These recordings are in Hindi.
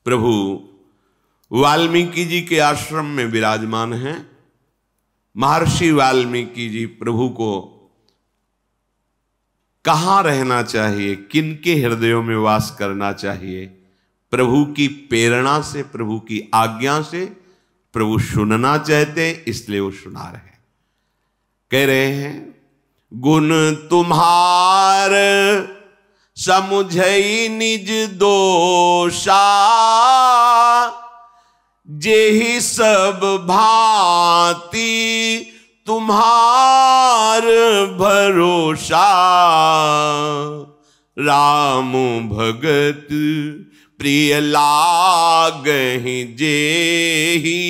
प्रभु वाल्मीकि जी के आश्रम में विराजमान हैं। महर्षि वाल्मीकि जी प्रभु को कहाँ रहना चाहिए, किनके हृदयों में वास करना चाहिए, प्रभु की प्रेरणा से, प्रभु की आज्ञा से प्रभु सुनना चाहते हैं, इसलिए वो सुना रहे हैं। कह रहे हैं, गुण तुम्हार समुझई निज दोषा, जेहि सब भांति तुम्हार भरोसा। राम भगत प्रिय लागहि जेहि,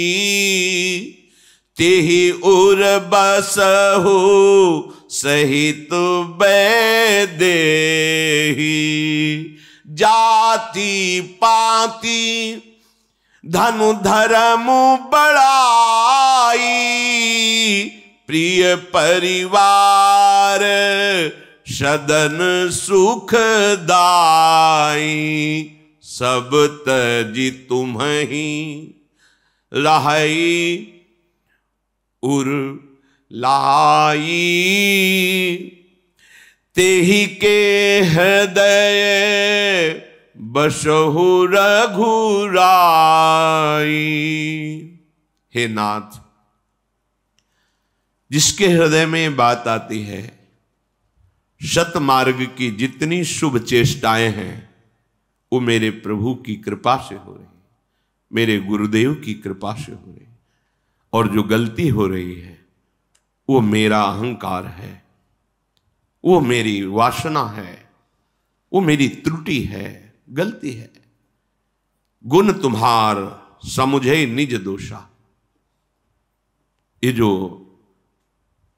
तेहि उर बसहु सहित बैदेहि। जाति पाति धनु धर्म बड़ाई, प्रिय परिवार सदन सुखदाई। सब तजि तुम्हि रहई उर लाई, तेहि के हृदय बसहु रघुराई। हे नाथ, जिसके हृदय में बात आती है, सतमार्ग की जितनी शुभ चेष्टाएं हैं वो मेरे प्रभु की कृपा से हो रही, मेरे गुरुदेव की कृपा से हो रही। और जो गलती हो रही है वो मेरा अहंकार है, वो मेरी वासना है, वो मेरी त्रुटि है, गलती है। गुण तुम्हार समुझे निज दोषा। ये जो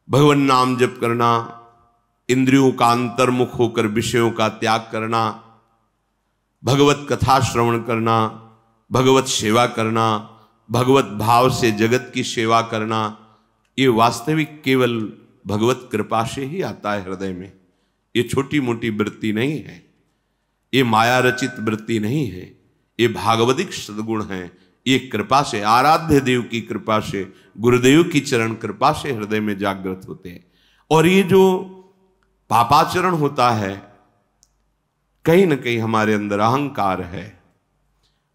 भगवान नाम जप करना, इंद्रियों का अंतर्मुख होकर विषयों का त्याग करना, भगवत कथा श्रवण करना, भगवत सेवा करना, भगवत भाव से जगत की सेवा करना, ये वास्तविक केवल भगवत कृपा से ही आता है हृदय में। ये छोटी मोटी वृत्ति नहीं है, ये माया रचित वृत्ति नहीं है, ये भागवतिक सद्गुण है। ये कृपा से, आराध्य देव की कृपा से, गुरुदेव की चरण कृपा से हृदय में जागृत होते हैं। और ये जो पापाचरण होता है, कहीं ना कहीं हमारे अंदर अहंकार है,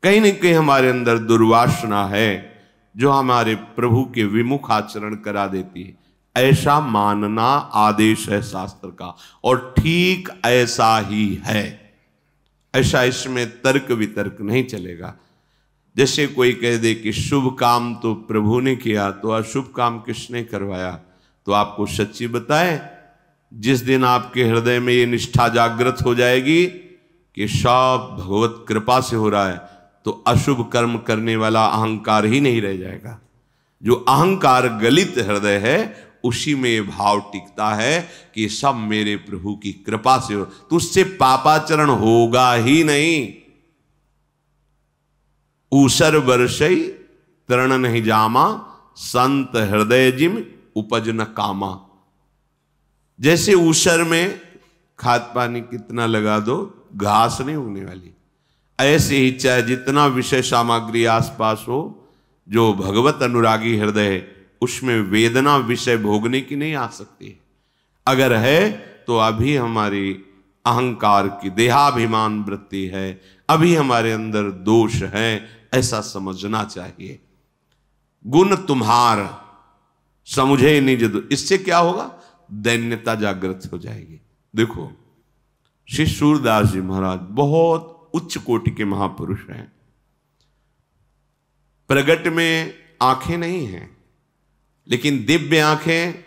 कहीं ना कहीं हमारे अंदर दुर्वासना है, जो हमारे प्रभु के विमुख आचरण करा देती है। ऐसा मानना आदेश है शास्त्र का, और ठीक ऐसा ही है। ऐसा इसमें तर्क वितर्क नहीं चलेगा। जैसे कोई कह दे कि शुभ काम तो प्रभु ने किया, तो अशुभ काम किसने करवाया? तो आपको सच्ची बताएं, जिस दिन आपके हृदय में ये निष्ठा जागृत हो जाएगी कि सब भगवत कृपा से हो रहा है, तो अशुभ कर्म करने वाला अहंकार ही नहीं रह जाएगा। जो अहंकार गलित हृदय है, उसी में ये भाव टिकता है कि सब मेरे प्रभु की कृपा से हो, तो उससे पापाचरण होगा ही नहीं। ऊसर वर्षई तरण नहीं जामा, संत हृदय जिम उपज न कामा। जैसे ऊसर में खाद पानी कितना लगा दो, घास नहीं उगने वाली, ऐसे ही चाहे जितना विषय सामग्री आसपास हो, जो भगवत अनुरागी हृदय है, उसमें वेदना विषय भोगने की नहीं आ सकती। अगर है तो अभी हमारी अहंकार की देहाभिमान वृत्ति है, अभी हमारे अंदर दोष है, ऐसा समझना चाहिए। गुण तुम्हार समुझे निज दो, इससे क्या होगा? दैन्यता जागृत हो जाएगी। देखो, श्री सूरदास जी महाराज बहुत उच्च कोटि के महापुरुष हैं। प्रगट में आंखें नहीं हैं, लेकिन दिव्य आंखें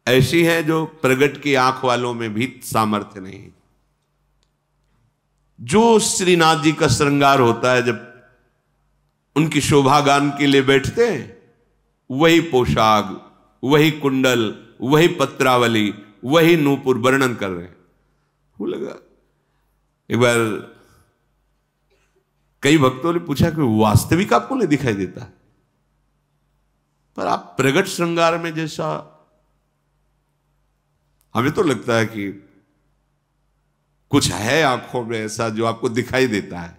ऐसी हैं जो प्रगट की आंख वालों में भी सामर्थ्य नहीं। जो श्रीनाथ जी का श्रृंगार होता है, जब उनकी शोभा गान के लिए बैठते हैं, वही पोशाक, वही कुंडल, वही पत्रावली, वही नूपुर वर्णन कर रहे हैं। वो लगा, एक बार कई भक्तों ने पूछा कि वास्तविक आपको नहीं दिखाई देता? पर आप प्रगट श्रृंगार में जैसा, हमें तो लगता है कि कुछ है आंखों में ऐसा जो आपको दिखाई देता है।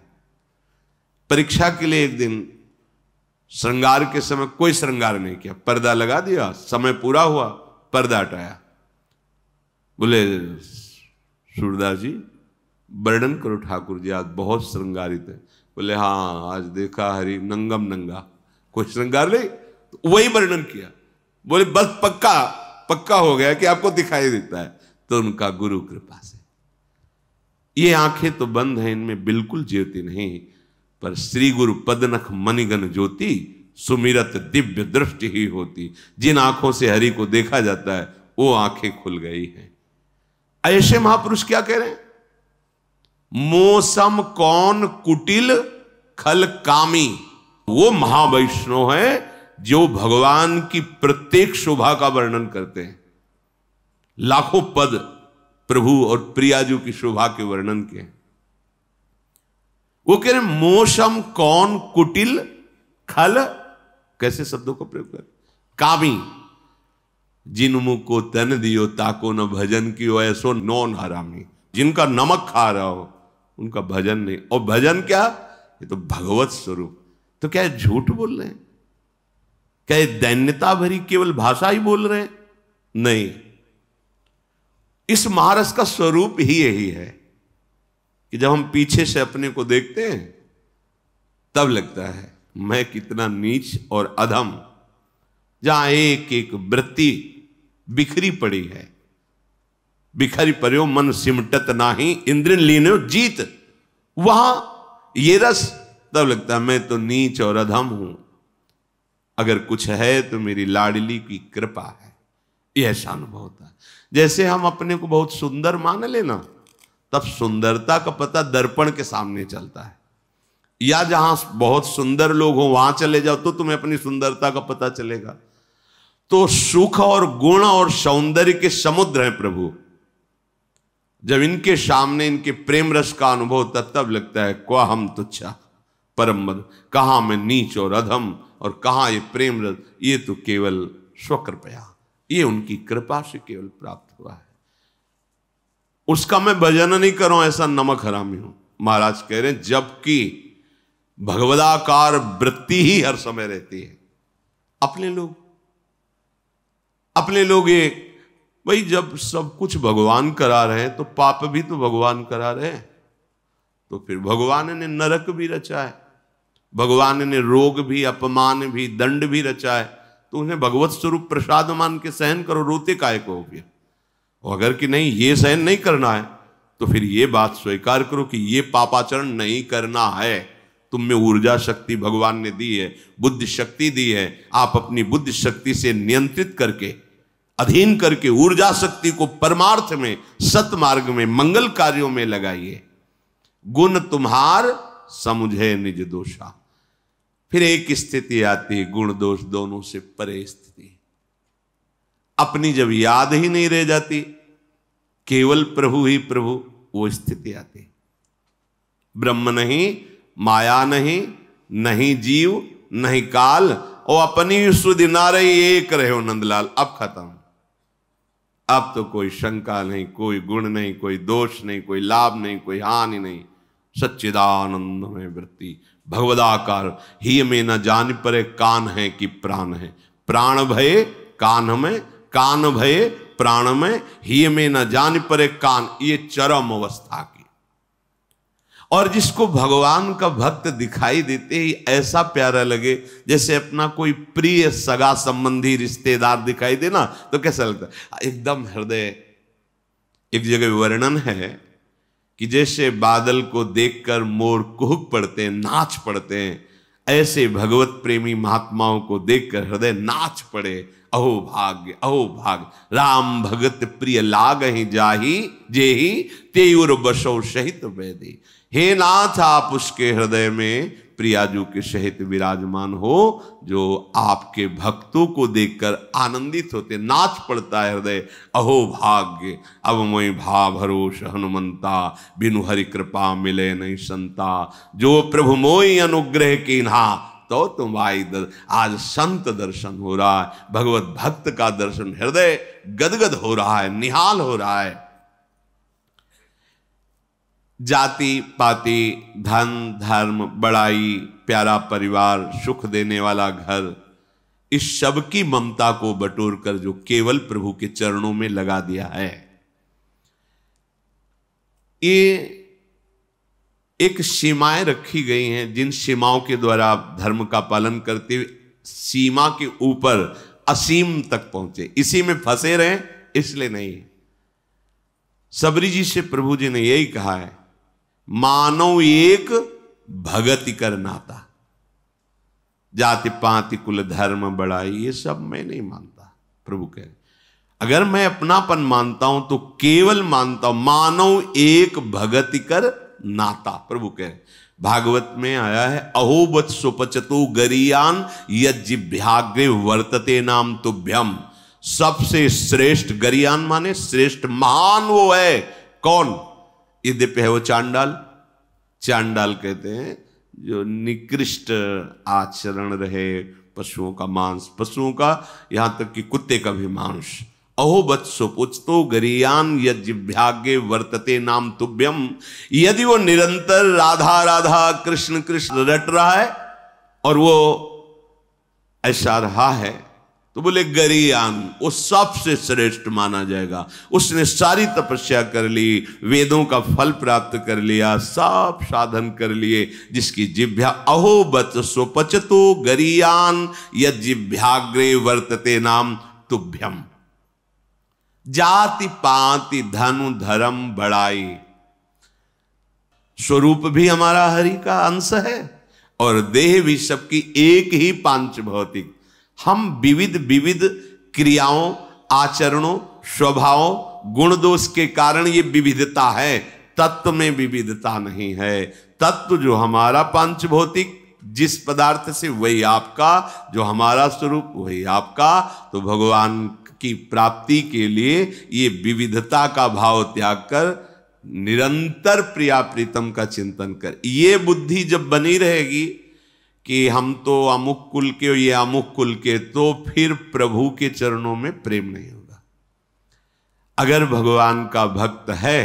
परीक्षा के लिए एक दिन श्रृंगार के समय कोई श्रृंगार नहीं किया, पर्दा लगा दिया, समय पूरा हुआ, पर्दा हटाया। बोले सूरदास जी वर्णन करो ठाकुर जी, आज बहुत श्रृंगारित है। बोले हाँ, आज देखा हरि नंगम नंगा, कोई श्रृंगार नहीं, तो वही वर्णन किया। बोले बस पक्का हो गया कि आपको दिखाई देता है। तो उनका गुरु कृपा से, ये आंखें तो बंद हैं, इनमें बिल्कुल ज्योति नहीं, पर श्री गुरु पदनख मणिगण ज्योति सुमिरत दिव्य दृष्टि ही होती। जिन आंखों से हरि को देखा जाता है वो आंखें खुल गई हैं। ऐसे महापुरुष क्या कह रहे हैं? मोसम कौन कुटिल खल कामी, वो महावैष्णव है जो भगवान की प्रत्येक शोभा का वर्णन करते हैं। लाखों पद प्रभु और प्रियाजू की शोभा के वर्णन के हैं। वो कह रहे मोसम कौन कुटिल खल, कैसे शब्दों का प्रयोग कर, कामी जिन मुख को तन दियो ताको न भजन की ऐसो नौन हरामी। जिनका नमक खा रहा हो उनका भजन नहीं। और भजन क्या? ये तो भगवत स्वरूप। तो क्या झूठ बोल रहे हैं? क्या ये दैन्यता भरी केवल भाषा ही बोल रहे हैं? नहीं, इस महारस का स्वरूप ही यही है कि जब हम पीछे से अपने को देखते हैं तब लगता है मैं कितना नीच और अधम। जहां एक एक वृत्ति बिखरी पड़ी है, बिखरी पर्यो मन सिमटत नाही इंद्रिन लीनो जीत, वहां ये रस, तब लगता है मैं तो नीच और अधम हूं। अगर कुछ है तो मेरी लाडली की कृपा है। यह ऐसा अनुभव होता है। जैसे हम अपने को बहुत सुंदर मान लेना, तब सुंदरता का पता दर्पण के सामने चलता है। या जहां बहुत सुंदर लोग हो वहां चले जाओ तो तुम्हें अपनी सुंदरता का पता चलेगा। तो सुख और गुण और सौंदर्य के समुद्र हैं प्रभु। जब इनके सामने इनके प्रेम रस का अनुभव होता तब लगता है क्वा हम तुच्छा परम मद, कहां मैं नीच और अधम और कहां ये प्रेम रस। ये तो केवल स्वकृपया, ये उनकी कृपा से केवल प्राप्त हुआ है। उसका मैं भजन नहीं करूं ऐसा नमक हरामी हूं। महाराज कह रहे हैं जबकि भगवदाकार वृत्ति ही हर समय रहती है। अपने लोग ये भाई, जब सब कुछ भगवान करा रहे हैं तो पाप भी तो भगवान करा रहे हैं। तो फिर भगवान ने नरक भी रचा है, भगवान ने रोग भी, अपमान भी, दंड भी रचा है। तो उन्हें भगवत स्वरूप प्रसाद मान के सहन करो, रोते काय को हो गया। अगर कि नहीं ये सहन नहीं करना है तो फिर ये बात स्वीकार करो कि ये पापाचरण नहीं करना है। तुम में ऊर्जा शक्ति भगवान ने दी है, बुद्धि शक्ति दी है। आप अपनी बुद्धि शक्ति से नियंत्रित करके, अधीन करके ऊर्जा शक्ति को परमार्थ में, सतमार्ग में, मंगल कार्यों में लगाइए। गुण तुम्हार समुझे निज दोषा। फिर एक स्थिति आती है गुण दोष दोनों से परे स्थिति। अपनी जब याद ही नहीं रह जाती, केवल प्रभु ही प्रभु, वो स्थिति आती। ब्रह्म नहीं, माया नहीं, नहीं जीव नहीं काल, और अपनी सुधि ना रही एक रहे हो नंदलाल। अब खत्म। अब तो कोई शंका नहीं, कोई गुण नहीं, कोई दोष नहीं, कोई लाभ नहीं, कोई हानि नहीं। सच्चिदानंद में वृत्ति भगवदाकार ही में न जान परे कान है कि प्राण है। प्राण भय कान में, कान भय प्राण में, ही में न जान परे कान। ये चरम अवस्था की। और जिसको भगवान का भक्त दिखाई देते ही ऐसा प्यारा लगे जैसे अपना कोई प्रिय सगा संबंधी रिश्तेदार दिखाई दे ना, तो कैसा लगता है? एकदम हृदय। एक जगह वर्णन है कि जैसे बादल को देखकर मोर कुहुक पड़ते हैं, नाच पड़ते हैं, ऐसे भगवत प्रेमी महात्माओं को देखकर हृदय नाच पड़े। अहो भाग्य, अहो भाग्य, राम भगत प्रिय लाग ही जाही जेही तेयुर बसो सहित वैदी। हे नाथ, आप उसके हृदय में प्रियाजू के सहित विराजमान हो जो आपके भक्तों को देखकर आनंदित होते, नाच पड़ता है हृदय। अहो भाग्य, अब मोहि भा भरोस हनुमंता, बिनु हरि कृपा मिले नहीं संता। जो प्रभु मोहि अनुग्रह कीन्हा, तो तुम आई। आज संत दर्शन हो रहा है, भगवत भक्त का दर्शन, हृदय गदगद हो रहा है, निहाल हो रहा है। जाति पाति, धन धर्म, बड़ाई, प्यारा परिवार, सुख देने वाला घर, इस सब की ममता को बटोर कर जो केवल प्रभु के चरणों में लगा दिया है, ये एक सीमाएं रखी गई हैं, जिन सीमाओं के द्वारा आप धर्म का पालन करते हुए सीमा के ऊपर असीम तक पहुंचे। इसी में फंसे रहे इसलिए नहीं। सबरी जी से प्रभु जी ने यही कहा है, मानव एक भगति कर नाता, जाति पाति कुल धर्म बड़ाई, ये सब मैं नहीं मानता। प्रभु कह रहे अगर मैं अपनापन मानता हूं तो केवल मानता हूं मानव एक भगति कर नाता। प्रभु कह रहे भागवत में आया है, अहो वत्सो पचतो गरियान यज्जिभ्याग्रे वर्तते नाम तुभ्यम। सबसे श्रेष्ठ गरियान माने श्रेष्ठ, महान वो है कौन? यद्यपि है वो चांडाल। चांडाल कहते हैं जो निकृष्ट आचरण रहे, पशुओं का मांस, पशुओं का यहां तक कि कुत्ते का भी मांस। अहो वत्सो पुच्छतो गरियान यज्जिभ्याग्रे वर्तते नाम तुभ्यम। यदि वो निरंतर राधा राधा कृष्ण कृष्ण रट रहा है और वो ऐसा रहा है तो बोले गरियान, वो सबसे श्रेष्ठ माना जाएगा। उसने सारी तपस्या कर ली, वेदों का फल प्राप्त कर लिया, सब साधन कर लिए, जिसकी जिभ्या अहो वत्सो पचतो गरियान यज्जिभ्याग्रे वर्तते नाम तुभ्यम। जाति पाति धनु धर्म बड़ाई, स्वरूप भी हमारा हरि का अंश है और देह भी सबकी एक ही पांच भौतिक। हम विविध विविध क्रियाओं, आचरणों, स्वभावों, गुण दोष के कारण ये विविधता है, तत्व में विविधता नहीं है। तत्व जो हमारा पांच भौतिक, जिस पदार्थ से वही आपका, जो हमारा स्वरूप वही आपका। तो भगवान की प्राप्ति के लिए ये विविधता का भाव त्याग कर निरंतर प्रिया प्रीतम का चिंतन कर। ये बुद्धि जब बनी रहेगी कि हम तो अमुक कुल के, ये अमुक कुल के, तो फिर प्रभु के चरणों में प्रेम नहीं होगा। अगर भगवान का भक्त है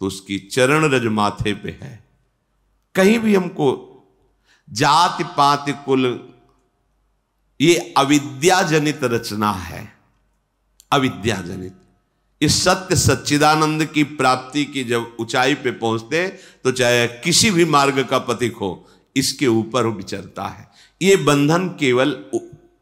तो उसकी चरण रज माथे पे है। कहीं भी हमको जाति पाति कुल, ये अविद्या जनित रचना है, अविद्या जनित। इस सत्य सच्चिदानंद की प्राप्ति की जब ऊंचाई पे पहुंचते तो चाहे किसी भी मार्ग का पथिक हो, इसके ऊपर वो विचरता है। ये बंधन केवल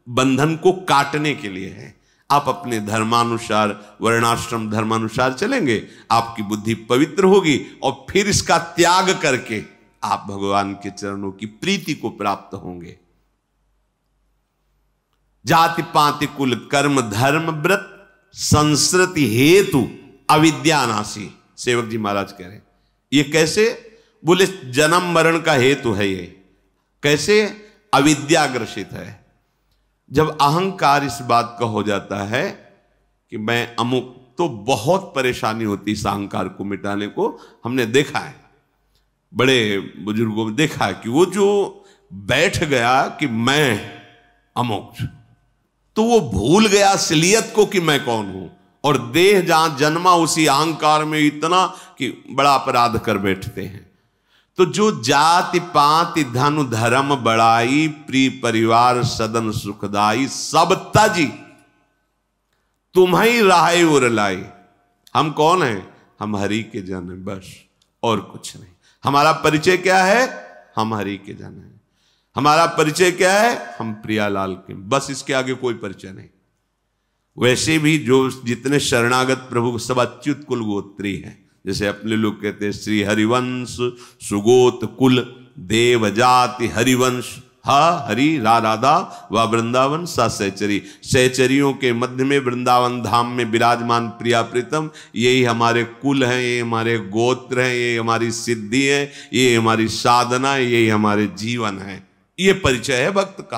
बंधन को काटने के लिए है। आप अपने धर्मानुसार, वर्णाश्रम धर्मानुसार चलेंगे, आपकी बुद्धि पवित्र होगी और फिर इसका त्याग करके आप भगवान के चरणों की प्रीति को प्राप्त होंगे। जाति पाति कुल कर्म धर्म व्रत संस्कृति हेतु अविद्यानाशी। सेवक जी महाराज कह रहे हैं ये कैसे? बोले जन्म मरण का हेतु है ये। कैसे? अविद्याग्रसित है। जब अहंकार इस बात का हो जाता है कि मैं अमुक, तो बहुत परेशानी होती है इस अहंकार को मिटाने को। हमने देखा है, बड़े बुजुर्गों में देखा है कि वो जो बैठ गया कि मैं अमुक, तो वो भूल गया असलियत को कि मैं कौन हूं, और देह जहां जन्मा उसी अहंकार में इतना कि बड़ा अपराध कर बैठते हैं। तो जो जाति पाति धन धर्म बड़ाई, प्रिय परिवार सदन सुखदाई, सब तजी तुम्हें राहे उर लाई। हम कौन हैं? हम हरि के जन हैं, बस और कुछ नहीं। हमारा परिचय क्या है? हम हरि के जन हैं। हमारा परिचय क्या है? हम प्रियालाल के, बस इसके आगे कोई परिचय नहीं। वैसे भी जो जितने शरणागत प्रभु सब अच्युत कुल गोत्री हैं, जैसे अपने लोग कहते हैं श्री हरिवंश सुगोत कुल देव जाति हरिवंश, हा हरि रा राधा व वृंदावन सा सहचरी। सहचरियों के मध्य में वृंदावन धाम में विराजमान प्रिया प्रीतम, यही हमारे कुल हैं, ये हमारे गोत्र हैं, ये हमारी सिद्धि है, ये हमारी साधना है, यही हमारे जीवन है। ये परिचय है भक्त का।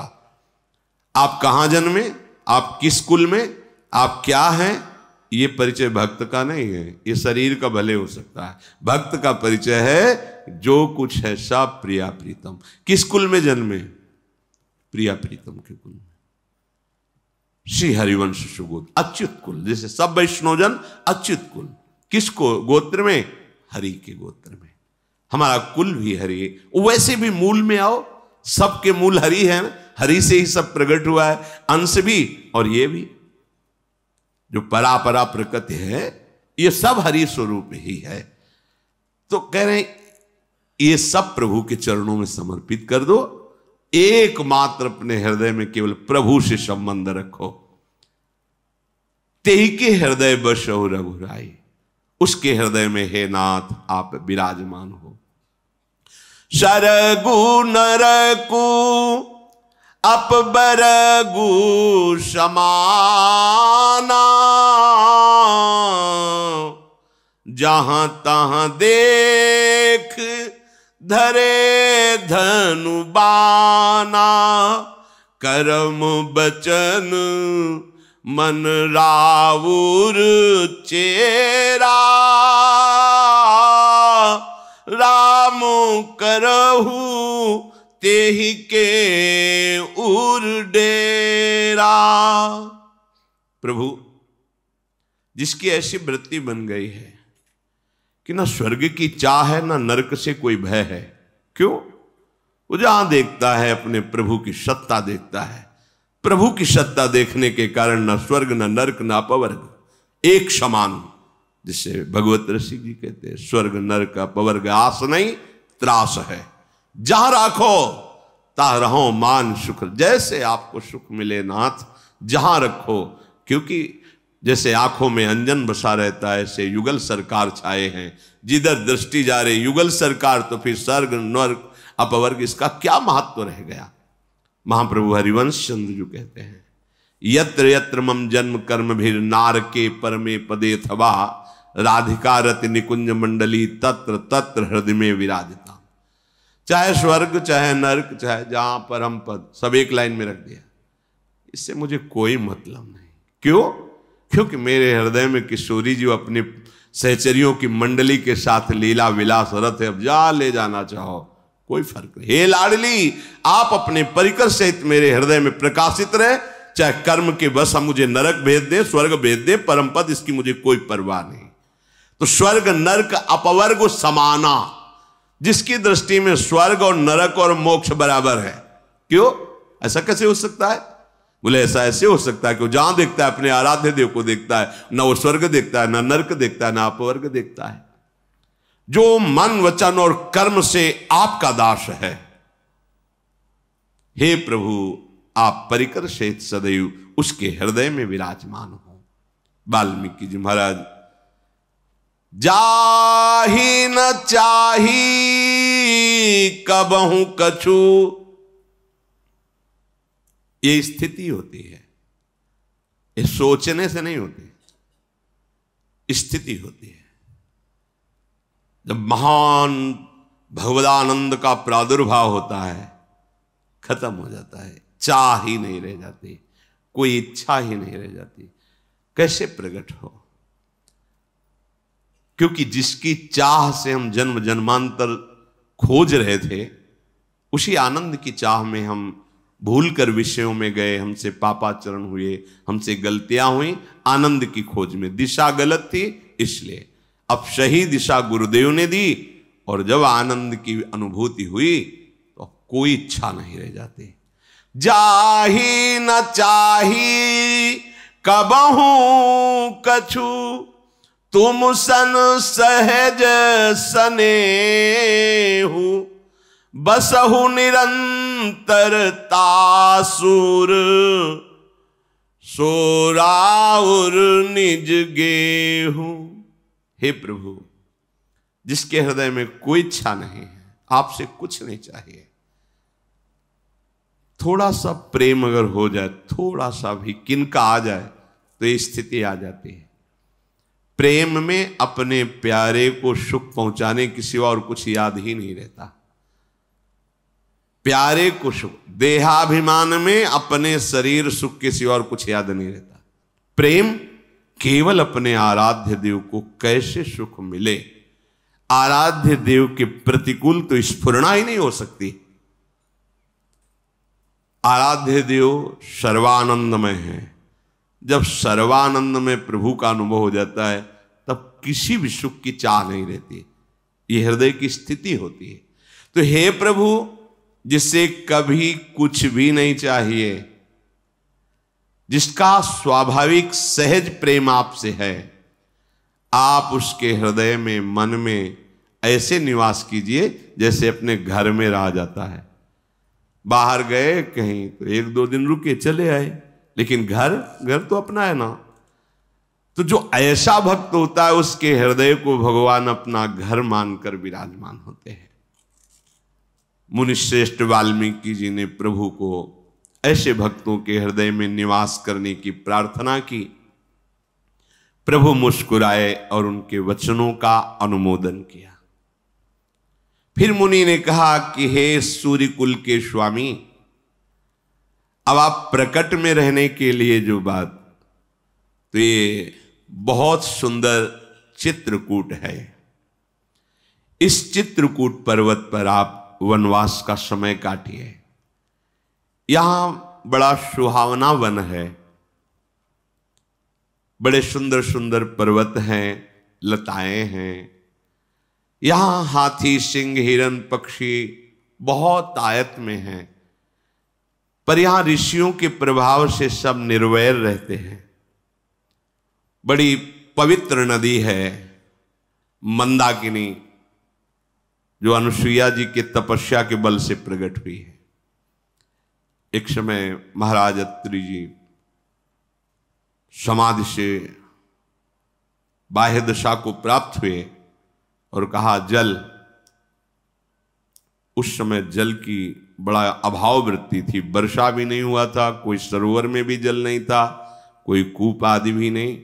आप कहां जन्मे, आप किस कुल में, आप क्या हैं, ये परिचय भक्त का नहीं है। ये शरीर का भले हो सकता है, भक्त का परिचय है जो कुछ है सब प्रिया प्रीतम। किस कुल में जन्मे? प्रिया प्रीतम के कुल में। श्री हरिवंश सुगोत अच्युत कुल, जैसे सब वैष्णवजन अच्युत कुल। किसको गोत्र में? हरि के गोत्र में, हमारा कुल भी हरि है। वैसे भी मूल में आओ, सबके मूल हरि है ना, हरि से ही सब प्रकट हुआ है, अंश भी और ये भी जो परापरा प्रकृति है ये सब हरि स्वरूप ही है। तो कह रहे हैं ये सब प्रभु के चरणों में समर्पित कर दो, एकमात्र अपने हृदय में केवल प्रभु से संबंध रखो। तेहि के हृदय बसहु रघुराई, उसके हृदय में हे नाथ आप विराजमान हो। सरगु नरकु अपबरगु समाना, जहां तहां देख धरे धनु बाना, कर्म बचन मन रावुर चेरा, राम करहु तेहि के उर डेरा। प्रभु जिसकी ऐसी वृत्ति बन गई है कि ना स्वर्ग की चाह है ना नरक से कोई भय है। क्यों? वो जहां देखता है अपने प्रभु की सत्ता देखता है। प्रभु की सत्ता देखने के कारण ना स्वर्ग ना नरक ना अपवर्ग एक समान, जिससे भगवत ऋषि जी कहते हैं स्वर्ग नरक अपवर्ग आस नहीं त्रास है, जहां राखो ता रहो मान सुख। जैसे आपको सुख मिले नाथ जहां रखो, क्योंकि जैसे आंखों में अंजन बसा रहता है ऐसे युगल सरकार छाए हैं, जिधर दृष्टि जा रही युगल सरकार, तो फिर स्वर्ग नरक अपवर्ग इसका क्या महत्व रह गया। महाप्रभु हरिवंश चंद्र जो कहते हैं यत्र यत्र मम जन्म कर्म भीर नारके परमे पदे थवा, राधिका रति निकुंज मंडली तत्र तत्र हृदय में विराजिता। चाहे स्वर्ग चाहे नरक चाहे जहां पर हम पद, सब एक लाइन में रख दिया, इससे मुझे कोई मतलब नहीं। क्यों? क्योंकि मेरे हृदय में किशोरी जी अपने सहचरियों की मंडली के साथ लीला विलास रथ है, अब जा ले जाना चाहो कोई फर्क नहीं। हे लाडली आप अपने परिकर सहित मेरे हृदय में प्रकाशित रहे, चाहे कर्म के बस हम मुझे नरक भेज दे स्वर्ग भेज दे, परम पद इसकी मुझे कोई परवाह नहीं। तो स्वर्ग नरक अपवर्ग समाना, जिसकी दृष्टि में स्वर्ग और नरक और मोक्ष बराबर है। क्यों? ऐसा कैसे हो सकता है? बोले ऐसा ऐसे हो सकता है कि वो जहां देखता है अपने आराध्य देव को देखता है, ना वो स्वर्ग देखता है ना नरक देखता है ना अपवर्ग देखता है। जो मन वचन और कर्म से आपका दास है, हे प्रभु आप परिकर सहित सदैव उसके हृदय में विराजमान हो। वाल्मीकि जी महाराज जाहि न चाही कबहू कछु, ये स्थिति होती है, ये सोचने से नहीं होती, स्थिति होती है। जब महान भगवदानंद का प्रादुर्भाव होता है खत्म हो जाता है, चाह ही नहीं रह जाती, कोई इच्छा ही नहीं रह जाती। कैसे प्रकट हो? क्योंकि जिसकी चाह से हम जन्म जन्मांतर खोज रहे थे, उसी आनंद की चाह में हम भूलकर विषयों में गए, हमसे पापाचरण हुए, हमसे गलतियां हुई, आनंद की खोज में। दिशा गलत थी इसलिए, अब सही दिशा गुरुदेव ने दी, और जब आनंद की अनुभूति हुई तो कोई इच्छा नहीं रह जाती। जाहि न चाही कबहू कछु, तुम सन सहज सनेहु, बसहु निरंतर तासुर, सोराउर निज गेहूं। हे प्रभु जिसके हृदय में कोई इच्छा नहीं है, आपसे कुछ नहीं चाहिए, थोड़ा सा प्रेम अगर हो जाए, थोड़ा सा भी किनका आ जाए तो ये स्थिति आ जाती है। प्रेम में अपने प्यारे को सुख पहुंचाने के सिवा और कुछ याद ही नहीं रहता। प्यारे को सुख, देहाभिमान में अपने शरीर सुख के सिवा और कुछ याद नहीं रहता। प्रेम केवल अपने आराध्य देव को कैसे सुख मिले, आराध्य देव के प्रतिकूल तो स्फुरणा ही नहीं हो सकती। आराध्य देव सर्वानंदमय है। जब सर्वानंद में प्रभु का अनुभव हो जाता है तब किसी भी सुख की चाह नहीं रहती। ये हृदय की स्थिति होती है। तो हे प्रभु, जिससे कभी कुछ भी नहीं चाहिए, जिसका स्वाभाविक सहज प्रेम आपसे है, आप उसके हृदय में, मन में ऐसे निवास कीजिए जैसे अपने घर में रहा जाता है। बाहर गए कहीं तो 1-2 दिन रुके, चले आए, लेकिन घर तो अपना है ना। तो जो ऐसा भक्त होता है, उसके हृदय को भगवान अपना घर मानकर विराजमान होते हैं। मुनिश्रेष्ठ वाल्मीकि जी ने प्रभु को ऐसे भक्तों के हृदय में निवास करने की प्रार्थना की। प्रभु मुस्कुराए और उनके वचनों का अनुमोदन किया। फिर मुनि ने कहा कि हे सूर्य कुल के स्वामी, अब आप प्रकट में रहने के लिए जो बात, तो ये बहुत सुंदर चित्रकूट है। इस चित्रकूट पर्वत पर आप वनवास का समय काटिए। यहां बड़ा सुहावना वन है, बड़े सुंदर सुंदर पर्वत हैं, लताएं हैं। यहां हाथी, सिंह, हिरन, पक्षी बहुत आयत में हैं, पर यहां ऋषियों के प्रभाव से सब निर्वैर रहते हैं। बड़ी पवित्र नदी है मंदाकिनी, जो अनुसुईया जी के तपस्या के बल से प्रकट हुई है। एक समय महाराज अत्रि जी समाधि से बाह्य दशा को प्राप्त हुए और कहा जल। उस समय जल की बड़ा अभाव वृत्ति थी, वर्षा भी नहीं हुआ था, कोई सरोवर में भी जल नहीं था, कोई कूप आदि भी नहीं।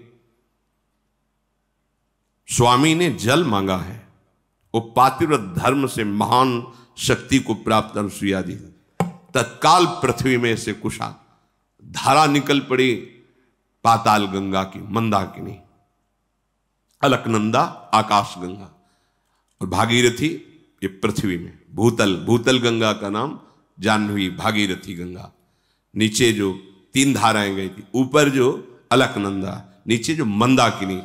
स्वामी ने जल मांगा है। वो पातिव्रत धर्म से महान शक्ति को प्राप्त अनुसुईया जी, तत्काल पृथ्वी में से कुशा धारा निकल पड़ी पाताल गंगा की, मंदाकिनी, अलकनंदा आकाश गंगा, और भागीरथी ये पृथ्वी में, भूतल गंगा का नाम जाह्नवी, भागीरथी गंगा। नीचे जो 3 धाराएं गई थी, ऊपर जो अलकनंदा, नीचे जो मंदाकिनी,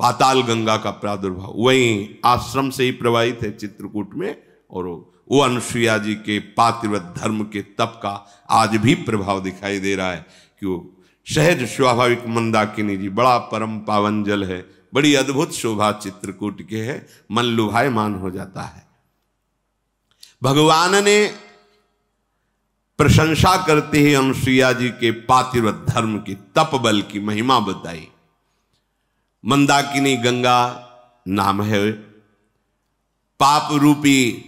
पाताल गंगा का प्रादुर्भाव वहीं आश्रम से ही प्रवाहित है चित्रकूट में। और वो अनुसुईया जी के पातिव्रत धर्म के तप का आज भी प्रभाव दिखाई दे रहा है कि वो सहज स्वाभाविक मंदाकिनी जी, बड़ा परम पावन जल है, बड़ी अद्भुत शोभा चित्रकूट के है, मन लुभायमान हो जाता है। भगवान ने प्रशंसा करते ही अनुसुईया जी के पातिव्रत धर्म की, तप बल की महिमा बताई। मंदाकिनी गंगा नाम है, पाप रूपी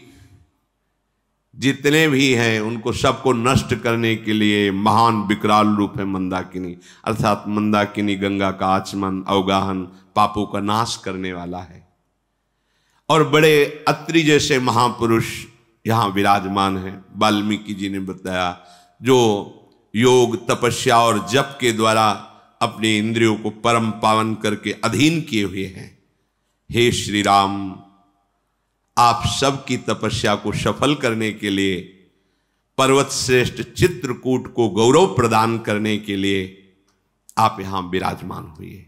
जितने भी हैं उनको सबको नष्ट करने के लिए महान विकराल रूप है मंदाकिनी। अर्थात मंदाकिनी गंगा का आचमन, अवगाहन पापों का नाश करने वाला है। और बड़े अत्रि जैसे महापुरुष यहां विराजमान हैं। वाल्मीकि जी ने बताया, जो योग, तपस्या और जप के द्वारा अपने इंद्रियों को परम पावन करके अधीन किए हुए हैं। हे श्री राम, आप सबकी तपस्या को सफल करने के लिए, पर्वत श्रेष्ठ चित्रकूट को गौरव प्रदान करने के लिए आप यहां विराजमान हुए।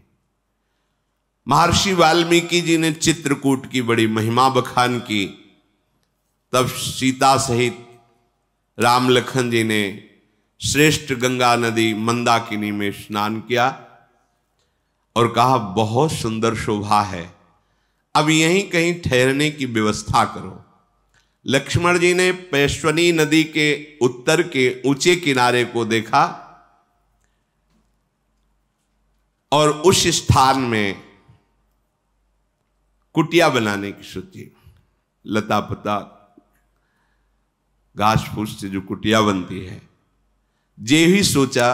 महर्षि वाल्मीकि जी ने चित्रकूट की बड़ी महिमा बखान की। तब सीता सहित राम लखन जी ने श्रेष्ठ गंगा नदी मंदाकिनी में स्नान किया और कहा बहुत सुंदर शोभा है, अब यहीं कहीं ठहरने की व्यवस्था करो। लक्ष्मण जी ने पैश्वनी नदी के उत्तर के ऊंचे किनारे को देखा और उस स्थान में कुटिया बनाने की सोची। लता पता घास फूस से जो कुटिया बनती है, जे ही सोचा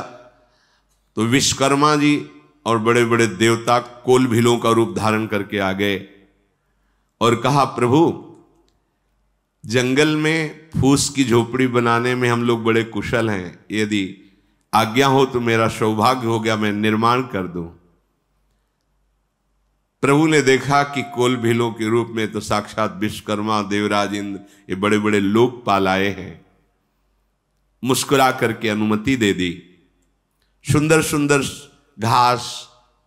तो विश्वकर्मा जी और बड़े बड़े देवता कोल भीलों का रूप धारण करके आ गए और कहा, प्रभु जंगल में फूस की झोपड़ी बनाने में हम लोग बड़े कुशल हैं, यदि आज्ञा हो तो मेरा सौभाग्य हो गया, मैं निर्माण कर दूं। प्रभु ने देखा कि कोल भीलों के रूप में तो साक्षात विश्वकर्मा, देवराज इंद्र, ये बड़े बड़े लोकपाल आए हैं। मुस्कुरा करके अनुमति दे दी। सुंदर सुंदर घास,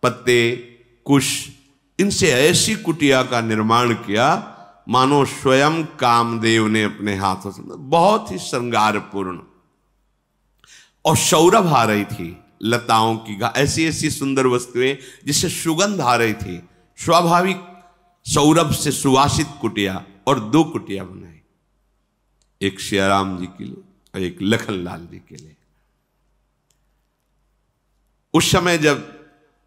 पत्ते, कुश, इनसे ऐसी कुटिया का निर्माण किया मानो स्वयं कामदेव ने अपने हाथों से, बहुत ही श्रृंगारपूर्ण। और सौरभ आ रही थी, लताओं की ऐसी ऐसी सुंदर वस्तुएं जिससे सुगंध आ रही थी। स्वाभाविक सौरभ से सुवासित कुटिया, और 2 कुटिया बनाई, एक सियाराम जी के लिए और एक लखनलाल जी के लिए। उस समय जब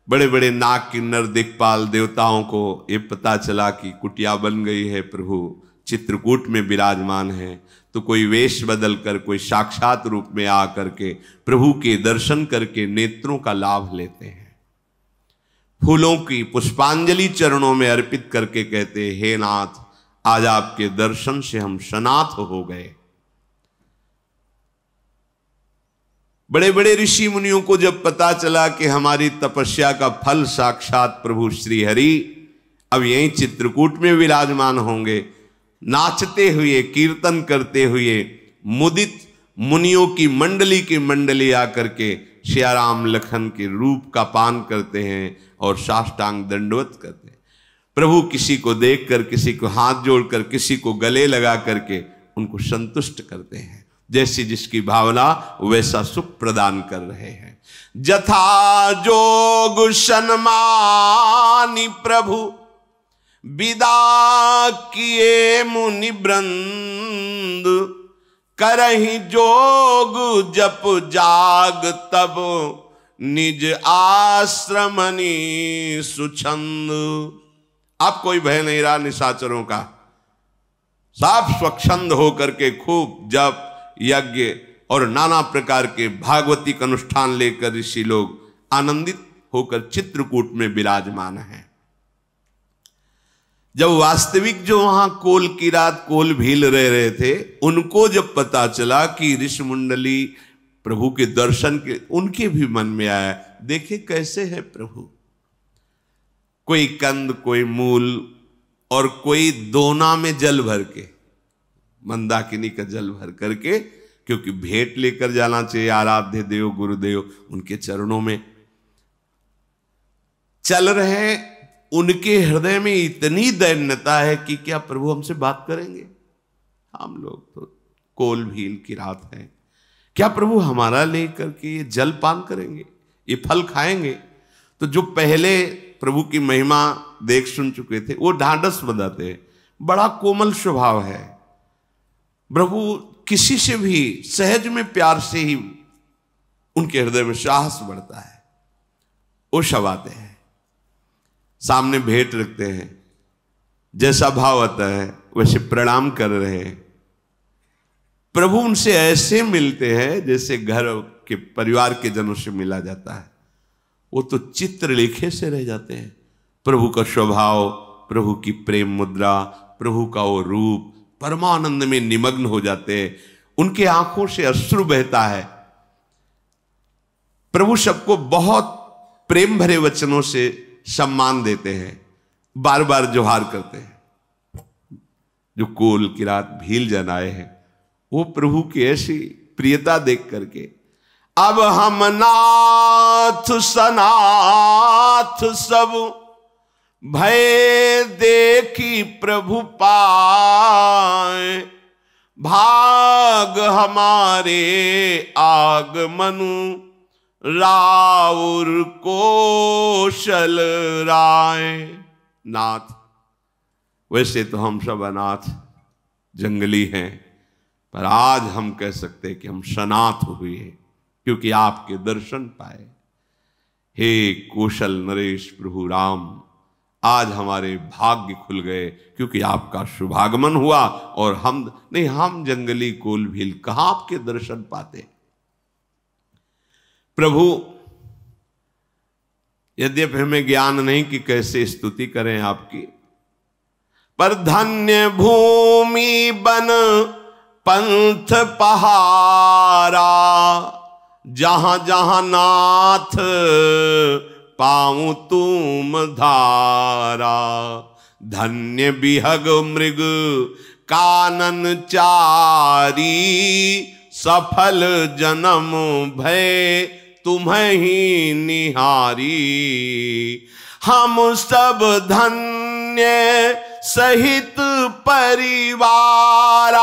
बड़े बड़े नाग किन्नर दिक्पाल देवताओं को ये पता चला कि कुटिया बन गई है, प्रभु चित्रकूट में विराजमान है, तो कोई वेश बदल कर, कोई साक्षात रूप में आकर के प्रभु के दर्शन करके नेत्रों का लाभ लेते हैं। फूलों की पुष्पांजलि चरणों में अर्पित करके कहते, हे नाथ, आज आपके दर्शन से हम सनाथ हो गए। बड़े बड़े ऋषि मुनियों को जब पता चला कि हमारी तपस्या का फल साक्षात प्रभु श्री हरि अब यहीं चित्रकूट में विराजमान होंगे, नाचते हुए कीर्तन करते हुए मुदित मुनियों की मंडली आकर के सियाराम लखन के रूप का पान करते हैं और साष्टांग दंडवत करते हैं। प्रभु किसी को देखकर, किसी को हाथ जोड़कर, किसी को गले लगा करके उनको संतुष्ट करते हैं। जैसी जिसकी भावना वैसा सुख प्रदान कर रहे हैं। जथा जोग सन्मानी प्रभु विदा किए मुनि वृंद, करहि जोग जप जाग तब निज आश्रमनि सुछंद। अब कोई भय नहीं रहा निशाचरों का, साफ स्वच्छंद होकर के खूब जप यज्ञ और नाना प्रकार के भागवतिक अनुष्ठान लेकर ऋषि लोग आनंदित होकर चित्रकूट में विराजमान हैं। जब वास्तविक जो वहां कोल की रात कोल भील रहे थे, उनको जब पता चला कि ऋषि मंडली प्रभु के दर्शन के, उनके भी मन में आया, देखे कैसे है प्रभु, कोई कंद, कोई मूल और कोई दोना में जल भर के, मंदाकिनी का जल भर करके, क्योंकि भेंट लेकर जाना चाहिए आराध्य देव गुरुदेव, उनके चरणों में चल रहे। उनके हृदय में इतनी दैन्यता है कि क्या प्रभु हमसे बात करेंगे? हम लोग तो कोल भील की रात है, क्या प्रभु हमारा लेकर के ये जल पान करेंगे, ये फल खाएंगे? तो जो पहले प्रभु की महिमा देख सुन चुके थे वो ढांढस बंधाते हैं, बड़ा कोमल स्वभाव है। प्रभु किसी से भी सहज में प्यार से ही उनके हृदय में साहस बढ़ता है। वो सब आते हैं, सामने भेंट रखते हैं, जैसा भाव आता है वैसे प्रणाम कर रहे हैं। प्रभु उनसे ऐसे मिलते हैं जैसे घर के परिवार के जनों से मिला जाता है। वो तो चित्रलेखे से रह जाते हैं। प्रभु का स्वभाव, प्रभु की प्रेम मुद्रा, प्रभु का वो रूप, परमानंद में निमग्न हो जाते हैं। उनके आंखों से अश्रु बहता है। प्रभु सबको बहुत प्रेम भरे वचनों से सम्मान देते हैं, बार बार जोहार करते हैं। जो कोल की रात भील जन आए हैं, वो प्रभु की ऐसी प्रियता देख करके, अब हम नाथ सनाथ सब भय देखी प्रभु पाए, भाग हमारे आगमनु राउर कोशल राय। नाथ, वैसे तो हम सब अनाथ जंगली हैं, पर आज हम कह सकते हैं कि हम सनाथ हुए क्योंकि आपके दर्शन पाए। हे कौशल नरेश प्रभु राम, आज हमारे भाग्य खुल गए क्योंकि आपका शुभागमन हुआ। और हम जंगली कोल भील कहां आपके दर्शन पाते। प्रभु, यद्यपि हमें ज्ञान नहीं कि कैसे स्तुति करें आपकी, पर धन्य भूमि बन पंथ पहारा, जहां जहां नाथ पाऊं तुम धारा। धन्य बिहग मृग कानन चारी, सफल जन्म भय तुम्हें ही निहारी। हम सब धन्य सहित परिवारा,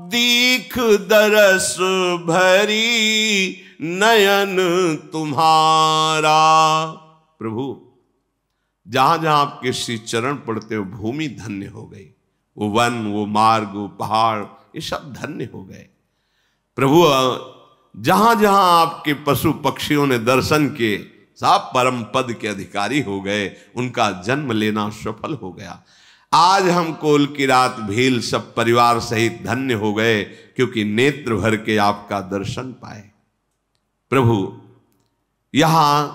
दीख दरस भरी नयन तुम्हारा। प्रभु जहां जहां आपके श्री चरण पड़ते हो भूमि धन्य हो गई, वो वन, वो मार्ग, वो पहाड़, ये सब धन्य हो गए। प्रभु जहां जहां आपके पशु पक्षियों ने दर्शन किए सब परम पद के अधिकारी हो गए, उनका जन्म लेना सफल हो गया। आज हम कोल की रात भील सब परिवार सहित धन्य हो गए, क्योंकि नेत्र भर के आपका दर्शन पाए। प्रभु यहां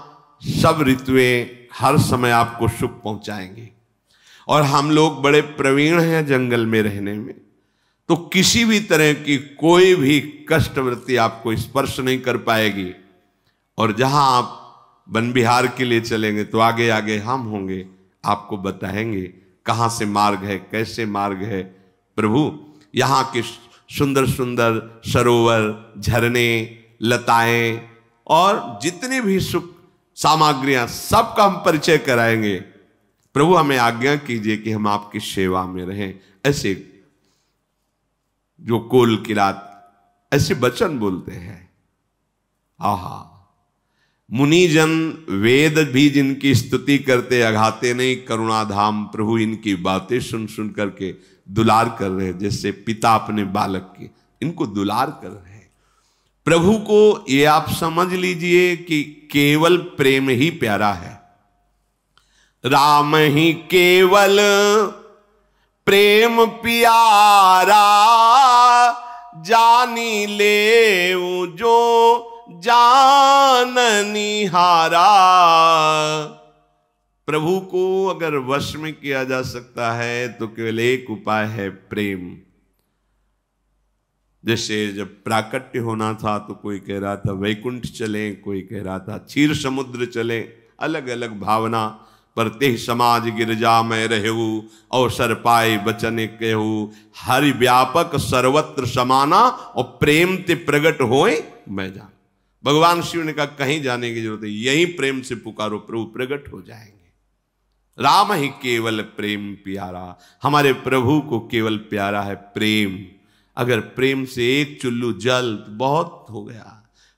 सब ऋतुएं हर समय आपको सुख पहुंचाएंगे, और हम लोग बड़े प्रवीण हैं जंगल में रहने में, तो किसी भी तरह की कोई भी कष्ट वृत्ति आपको स्पर्श नहीं कर पाएगी। और जहां आप वन विहार के लिए चलेंगे तो आगे आगे हम होंगे, आपको बताएंगे कहां से मार्ग है, कैसे मार्ग है। प्रभु यहाँ के सुंदर सुंदर सरोवर, झरने, लताएं और जितनी भी सुख सामग्रियां सबका हम परिचय कराएंगे। प्रभु हमें आज्ञा कीजिए कि हम आपकी सेवा में रहें। ऐसे जो कोल की रात ऐसे वचन बोलते हैं, आहा, मुनिजन वेद भी जिनकी स्तुति करते अघाते नहीं, करुणाधाम प्रभु इनकी बातें सुन सुन करके दुलार कर रहे हैं, जैसे पिता अपने बालक की इनको दुलार कर रहे हैं। प्रभु को ये आप समझ लीजिए कि केवल प्रेम ही प्यारा है, राम ही केवल प्रेम प्यारा, जानी ले जो जाननी हारा। प्रभु को अगर वश में किया जा सकता है तो केवल एक उपाय है, प्रेम। जैसे जब प्राकट्य होना था तो कोई कह रहा था वैकुंठ चलें, कोई कह रहा था क्षीर समुद्र चलें, अलग अलग भावना। पर तेह समाज गिरजा में रहू, अवसर पाए बचन कहू, हरि व्यापक सर्वत्र समाना, और प्रेम ते प्रगट होए मैं जान। भगवान शिव ने कहा कहीं जाने की जरूरत है, यही प्रेम से पुकारो, प्रभु प्रकट हो जाएंगे। राम ही केवल प्रेम प्यारा, हमारे प्रभु को केवल प्यारा है प्रेम। अगर प्रेम से एक चुल्लू जल बहुत हो गया,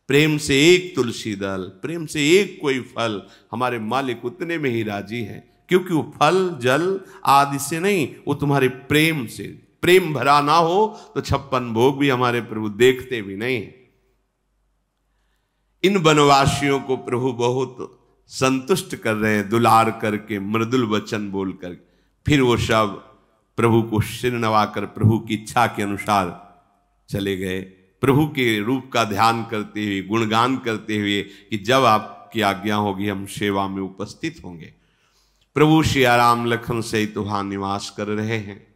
प्रेम से एक तुलसी दल, प्रेम से एक कोई फल, हमारे मालिक उतने में ही राजी हैं, क्योंकि वो फल जल आदि से नहीं, वो तुम्हारे प्रेम से। प्रेम भरा ना हो तो 56 भोग भी हमारे प्रभु देखते भी नहीं। इन वनवासियों को प्रभु बहुत संतुष्ट कर रहे हैं, दुलार करके, मृदुल वचन बोलकर। फिर वो सब प्रभु को सिर नवाकर प्रभु की इच्छा के अनुसार चले गए, प्रभु के रूप का ध्यान करते हुए, गुणगान करते हुए कि जब आपकी आज्ञा होगी हम सेवा में उपस्थित होंगे। प्रभु सिया राम लखन सहित वहां निवास कर रहे हैं।